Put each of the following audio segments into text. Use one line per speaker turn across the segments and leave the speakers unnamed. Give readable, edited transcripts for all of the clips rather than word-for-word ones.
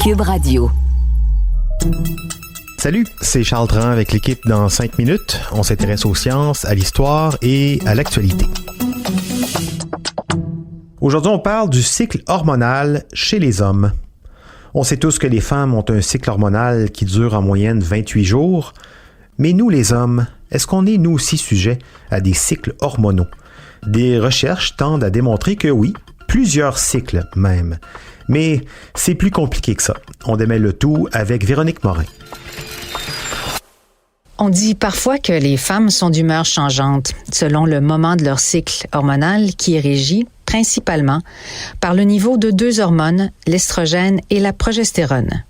Cube Radio.
Salut, c'est Charles Dran avec l'équipe dans 5 minutes. On s'intéresse aux sciences, à l'histoire et à l'actualité. Aujourd'hui, on parle du cycle hormonal chez les hommes. On sait tous que les femmes ont un cycle hormonal qui dure en moyenne 28 jours. Mais nous, les hommes, est-ce qu'on est nous aussi sujets à des cycles hormonaux? Des recherches tendent à démontrer que oui, plusieurs cycles même. Mais c'est plus compliqué que ça. On démêle le tout avec Véronique Morin.
On dit parfois que les femmes sont d'humeur changeante selon le moment de leur cycle hormonal qui est régi principalement par le niveau de deux hormones, l'estrogène et la progestérone.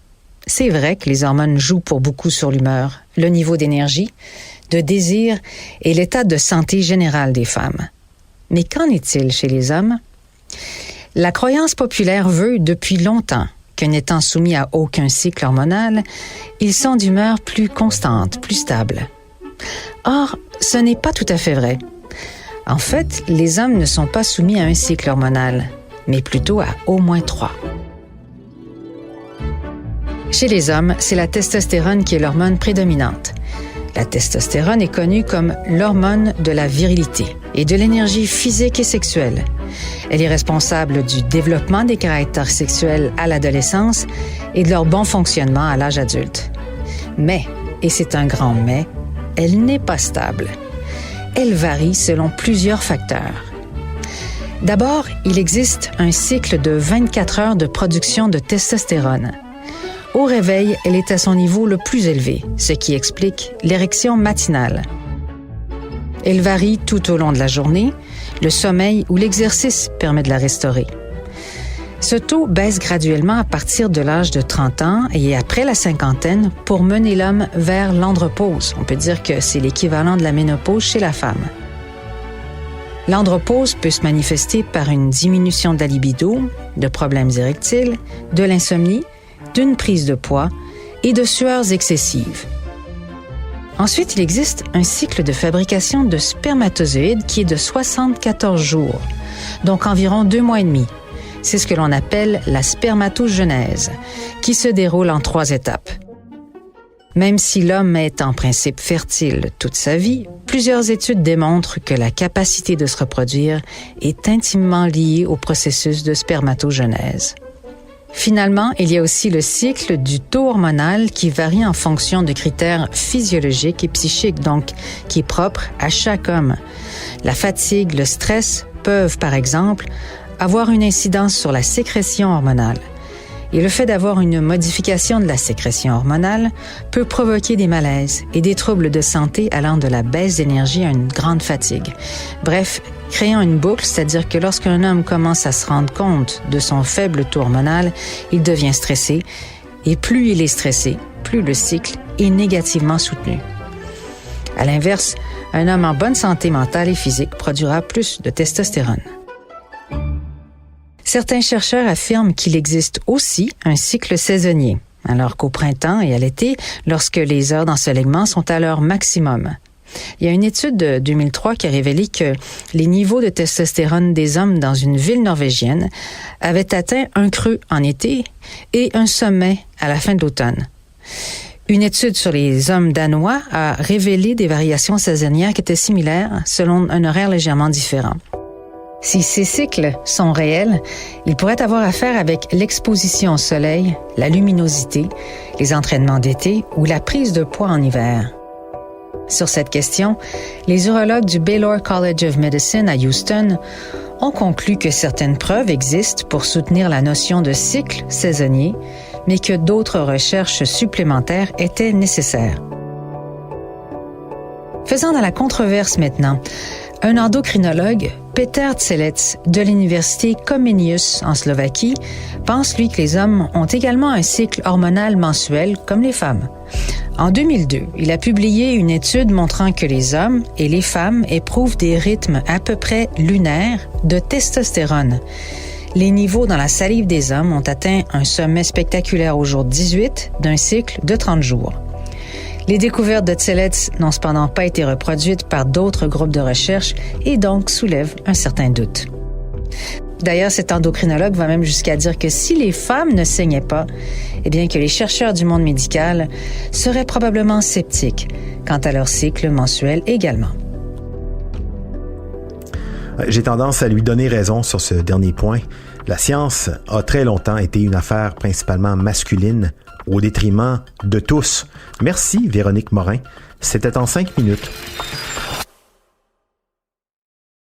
C'est vrai que les hormones jouent pour beaucoup sur l'humeur, le niveau d'énergie, de désir et l'état de santé général des femmes. Mais qu'en est-il chez les hommes? La croyance populaire veut depuis longtemps que n'étant soumis à aucun cycle hormonal, ils sont d'humeur plus constante, plus stable. Or, ce n'est pas tout à fait vrai. En fait, les hommes ne sont pas soumis à un cycle hormonal, mais plutôt à au moins 3. Chez les hommes, c'est la testostérone qui est l'hormone prédominante. La testostérone est connue comme l'hormone de la virilité et de l'énergie physique et sexuelle. Elle est responsable du développement des caractères sexuels à l'adolescence et de leur bon fonctionnement à l'âge adulte. Mais, et c'est un grand mais, elle n'est pas stable. Elle varie selon plusieurs facteurs. D'abord, il existe un cycle de 24 heures de production de testostérone. Au réveil, elle est à son niveau le plus élevé, ce qui explique l'érection matinale. Elle varie tout au long de la journée. Le sommeil ou l'exercice permet de la restaurer. Ce taux baisse graduellement à partir de l'âge de 30 ans et après la cinquantaine pour mener l'homme vers l'andropause. On peut dire que c'est l'équivalent de la ménopause chez la femme. L'andropause peut se manifester par une diminution de la libido, de problèmes érectiles, de l'insomnie, d'une prise de poids et de sueurs excessives. Ensuite, il existe un cycle de fabrication de spermatozoïdes qui est de 74 jours, donc environ 2 mois et demi. C'est ce que l'on appelle la spermatogenèse, qui se déroule en 3 étapes. Même si l'homme est en principe fertile toute sa vie, plusieurs études démontrent que la capacité de se reproduire est intimement liée au processus de spermatogenèse. Finalement, il y a aussi le cycle du taux hormonal qui varie en fonction de critères physiologiques et psychiques, donc qui est propre à chaque homme. La fatigue, le stress peuvent, par exemple, avoir une incidence sur la sécrétion hormonale. Et le fait d'avoir une modification de la sécrétion hormonale peut provoquer des malaises et des troubles de santé allant de la baisse d'énergie à une grande fatigue. Bref, créant une boucle, c'est-à-dire que lorsqu'un homme commence à se rendre compte de son faible taux hormonal, il devient stressé. Et plus il est stressé, plus le cycle est négativement soutenu. À l'inverse, un homme en bonne santé mentale et physique produira plus de testostérone. Certains chercheurs affirment qu'il existe aussi un cycle saisonnier, alors qu'au printemps et à l'été, lorsque les heures d'ensoleillement sont à leur maximum. Il y a une étude de 2003 qui a révélé que les niveaux de testostérone des hommes dans une ville norvégienne avaient atteint un creux en été et un sommet à la fin de l'automne. Une étude sur les hommes danois a révélé des variations saisonnières qui étaient similaires selon un horaire légèrement différent. Si ces cycles sont réels, ils pourraient avoir affaire avec l'exposition au soleil, la luminosité, les entraînements d'été ou la prise de poids en hiver. Sur cette question, les urologues du Baylor College of Medicine à Houston ont conclu que certaines preuves existent pour soutenir la notion de cycle saisonnier, mais que d'autres recherches supplémentaires étaient nécessaires. Faisant dans la controverse maintenant, un endocrinologue, Peter Tselec, de l'université Comenius en Slovaquie, pense, lui, que les hommes ont également un cycle hormonal mensuel comme les femmes. En 2002, il a publié une étude montrant que les hommes et les femmes éprouvent des rythmes à peu près lunaires de testostérone. Les niveaux dans la salive des hommes ont atteint un sommet spectaculaire au jour 18 d'un cycle de 30 jours. Les découvertes de Tselec n'ont cependant pas été reproduites par d'autres groupes de recherche et donc soulèvent un certain doute. D'ailleurs, cet endocrinologue va même jusqu'à dire que si les femmes ne saignaient pas, eh bien que les chercheurs du monde médical seraient probablement sceptiques quant à leur cycle mensuel également.
J'ai tendance à lui donner raison sur ce dernier point. La science a très longtemps été une affaire principalement masculine, au détriment de tous. Merci, Véronique Morin. C'était en 5 minutes.